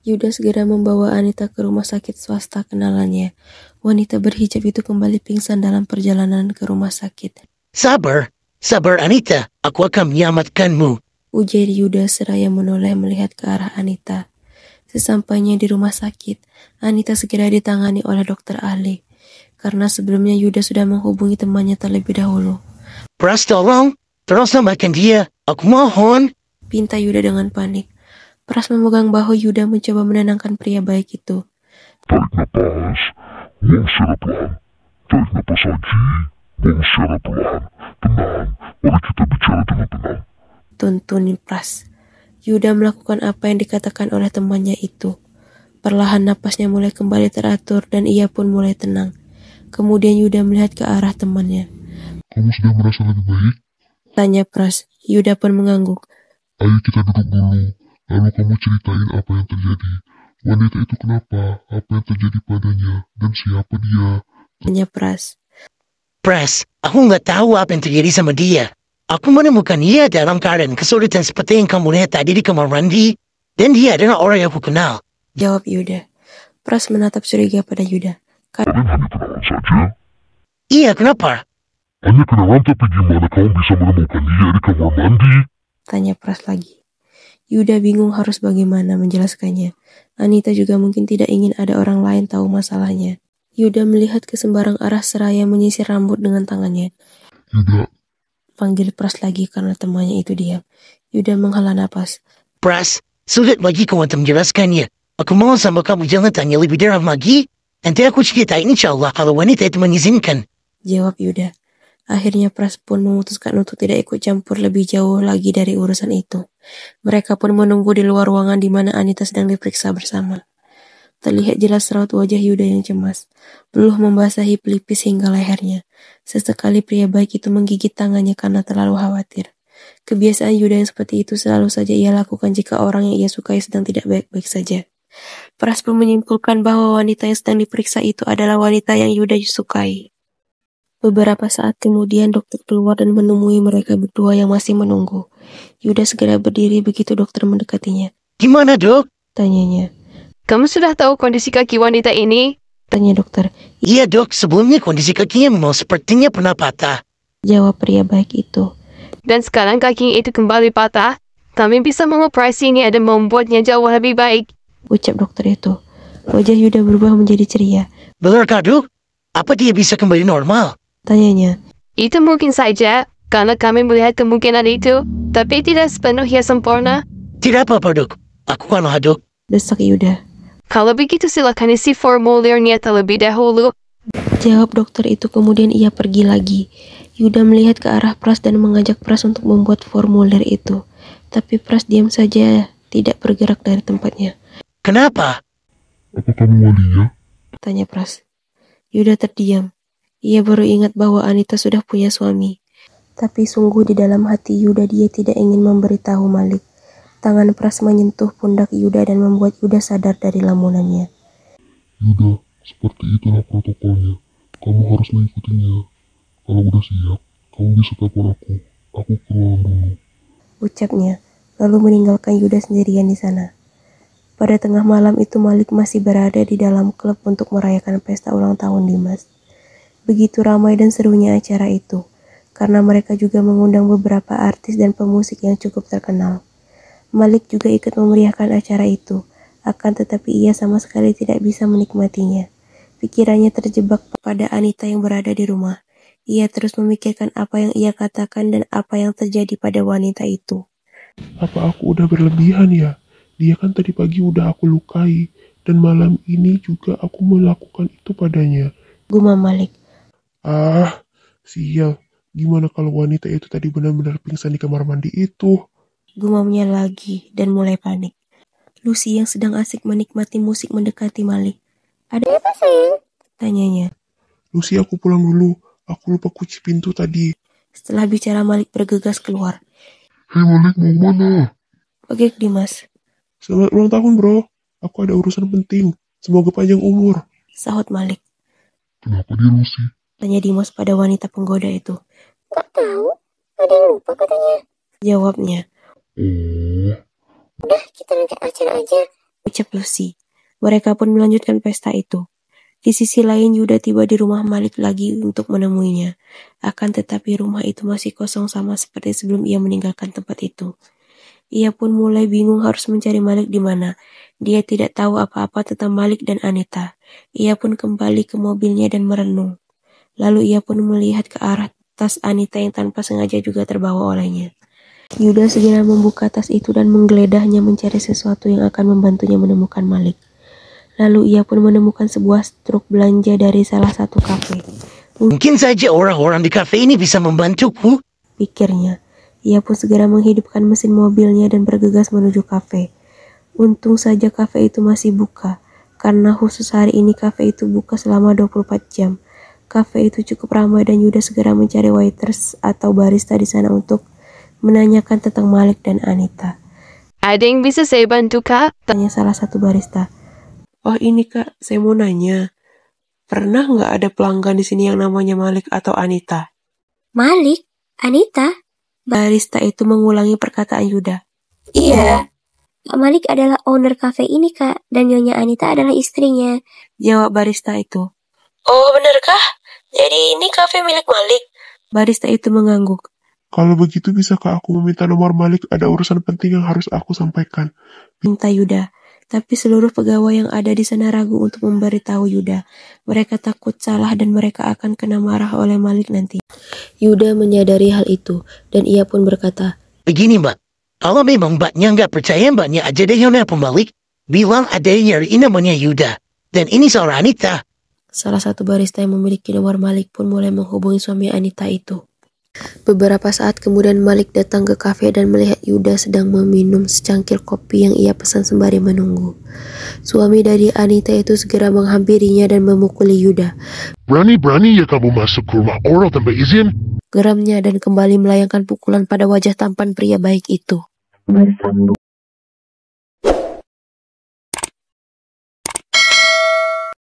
Yuda segera membawa Anita ke rumah sakit swasta kenalannya. Wanita berhijab itu kembali pingsan dalam perjalanan ke rumah sakit. Sabar Anita, aku akan menyelamatkanmu, ujar Yuda seraya menoleh melihat ke arah Anita. Sesampainya di rumah sakit, Anita segera ditangani oleh dokter ahli. Karena sebelumnya Yuda sudah menghubungi temannya terlebih dahulu. Pras tolong, selamatkan dia, aku mohon, pinta Yuda dengan panik. Pras memegang bahu Yuda mencoba menenangkan pria baik itu. Tarik napas, buang secara pelan. Tarik napas lagi, buang secara pelan. Tenang, mari kita bicara dengan tenang. Tuntunin Pras. Yuda melakukan apa yang dikatakan oleh temannya itu. Perlahan napasnya mulai kembali teratur dan ia pun mulai tenang. Kemudian Yuda melihat ke arah temannya. Kamu sudah merasa lebih baik? Tanya Pras. Yuda pun mengangguk. Ayo kita duduk dulu, lalu kamu ceritain apa yang terjadi. Wanita itu kenapa? Apa yang terjadi padanya? Dan siapa dia? Tanya Pras. Pras, aku nggak tahu apa yang terjadi sama dia. Aku menemukan dia dalam keadaan kesulitan seperti yang kamu lihat tadi di kamar mandi, dan dia adalah orang yang aku kenal, jawab Yuda. Pras menatap curiga pada Yuda. Kalian hanya kenalan saja? Iya, kenapa? Hanya kenalan, tapi gimana kamu bisa menemukan dia di kamar mandi? Tanya Pras lagi. Yuda bingung harus bagaimana menjelaskannya. Anita juga mungkin tidak ingin ada orang lain tahu masalahnya. Yuda melihat ke sembarang arah seraya menyisir rambut dengan tangannya. Yuda, panggil Pras lagi karena temannya itu diam. Yuda menghela napas. Pras, sulit bagi kamu untuk menjelaskannya. Aku mohon sama kamu jangan tanya lebih dalam lagi. Nanti aku ceritain insyaAllah kalau wanita itu mengizinkan, jawab Yuda. Akhirnya Pras pun memutuskan untuk tidak ikut campur lebih jauh lagi dari urusan itu. Mereka pun menunggu di luar ruangan di mana Anita sedang diperiksa bersama. Terlihat jelas raut wajah Yuda yang cemas. Peluh membasahi pelipis hingga lehernya. Sesekali pria baik itu menggigit tangannya karena terlalu khawatir. Kebiasaan Yuda yang seperti itu selalu saja ia lakukan jika orang yang ia sukai sedang tidak baik-baik saja. Pras pun menyimpulkan bahwa wanita yang sedang diperiksa itu adalah wanita yang Yuda sukai. Beberapa saat kemudian dokter keluar dan menemui mereka berdua yang masih menunggu. Yuda segera berdiri begitu dokter mendekatinya. Gimana dok? Tanyanya. Kamu sudah tahu kondisi kaki wanita ini? Tanya dokter. Iya dok, sebelumnya kondisi kakinya memang sepertinya pernah patah, jawab pria baik itu. Dan sekarang kaki itu kembali patah. Kami bisa mengoperasinya dan membuatnya jauh lebih baik, ucap dokter itu. Wajah Yuda berubah menjadi ceria. Benarkah dok? Apa dia bisa kembali normal? Tanyanya. Itu mungkin saja, karena kami melihat kemungkinan itu, tapi tidak sepenuhnya sempurna. Tidak apa-apa dok, aku kanlah dok, desak Yuda. Kalau begitu silakan isi formulirnya terlebih dahulu, jawab dokter itu. Kemudian ia pergi lagi. Yuda melihat ke arah Pras dan mengajak Pras untuk membuat formulir itu. Tapi Pras diam saja, tidak bergerak dari tempatnya. Kenapa? apa kamu walinya? Tanya Pras. Yuda terdiam. Ia baru ingat bahwa Anita sudah punya suami. Tapi sungguh di dalam hati Yuda dia tidak ingin memberitahu Malik. Tangan Pras menyentuh pundak Yuda dan membuat Yuda sadar dari lamunannya. Yuda, seperti itulah protokolnya. Kamu harus mengikutinya. Kalau udah siap, kamu bisa telepon aku. Aku keluar dulu, ucapnya, lalu meninggalkan Yuda sendirian di sana. Pada tengah malam itu Malik masih berada di dalam klub untuk merayakan pesta ulang tahun Dimas. Begitu ramai dan serunya acara itu, karena mereka juga mengundang beberapa artis dan pemusik yang cukup terkenal. Malik juga ikut memeriahkan acara itu, akan tetapi ia sama sekali tidak bisa menikmatinya. Pikirannya terjebak pada Anita yang berada di rumah. Ia terus memikirkan apa yang ia katakan dan apa yang terjadi pada wanita itu. Apa aku udah berlebihan ya? Dia kan tadi pagi udah aku lukai, dan malam ini juga aku melakukan itu padanya. Gumam Malik. Ah, sial. Gimana kalau wanita itu tadi benar-benar pingsan di kamar mandi itu? Gumamnya lagi dan mulai panik. Lucy yang sedang asik menikmati musik mendekati Malik. Ada apa sayang? Tanyanya. Lucy, aku pulang dulu. Aku lupa kunci pintu tadi. Setelah bicara Malik bergegas keluar. Hei Malik, mau mana? Bagaimana Dimas? Selamat ulang tahun bro. Aku ada urusan penting. Semoga panjang umur. Sahut Malik. Kenapa dia Lucy? Tanya Dimas pada wanita penggoda itu. Gak tahu, ada yang lupa katanya. Jawabnya. Oh, Udah, kita lanjut acara aja. ucap Lucy. Mereka pun melanjutkan pesta itu. Di sisi lain, Yuda tiba di rumah Malik lagi untuk menemuinya. Akan tetapi rumah itu masih kosong sama seperti sebelum ia meninggalkan tempat itu. Ia pun mulai bingung harus mencari Malik di mana. Dia tidak tahu apa-apa tentang Malik dan Anita. Ia pun kembali ke mobilnya dan merenung. Lalu ia pun melihat ke arah tas Anita yang tanpa sengaja juga terbawa olehnya. Yuda segera membuka tas itu dan menggeledahnya mencari sesuatu yang akan membantunya menemukan Malik. Lalu ia pun menemukan sebuah truk belanja dari salah satu kafe. Mungkin saja orang-orang di kafe ini bisa membantuku. Pikirnya. Ia pun segera menghidupkan mesin mobilnya dan bergegas menuju kafe. Untung saja kafe itu masih buka, karena khusus hari ini kafe itu buka selama 24 jam. Kafe itu cukup ramai dan Yuda segera mencari waiters atau barista di sana untuk menanyakan tentang Malik dan Anita. Ada yang bisa saya bantu, Kak? Tanya salah satu barista. Oh ini Kak, saya mau nanya. Pernah nggak ada pelanggan di sini yang namanya Malik atau Anita? Malik? Anita? Barista itu mengulangi perkataan Yuda. Iya. Kak Malik adalah owner kafe ini, Kak. Dan Nyonya Anita adalah istrinya. Jawab barista itu. Oh, benarkah? Jadi ini kafe milik Malik? Barista itu mengangguk. Kalau begitu bisakah aku meminta nomor Malik? Ada urusan penting yang harus aku sampaikan. Minta Yuda. Tapi seluruh pegawai yang ada di sana ragu untuk memberitahu Yuda. Mereka takut salah dan mereka akan kena marah oleh Malik nanti. Yuda menyadari hal itu dan ia pun berkata, Begini mbak, kalau memang mbaknya nggak percaya mbaknya aja deh yang nelpon balik. Bilang ada yang nyariin namanya Yuda. Dan ini seorang Anita. Salah satu barista yang memiliki nomor Malik pun mulai menghubungi suami Anita itu. Beberapa saat kemudian Malik datang ke kafe dan melihat Yuda sedang meminum secangkir kopi yang ia pesan sembari menunggu. Suami dari Anita itu segera menghampirinya dan memukuli Yuda. Berani-berani ya kamu masuk ke rumah orang tanpa izin? Geramnya dan kembali melayangkan pukulan pada wajah tampan pria baik itu.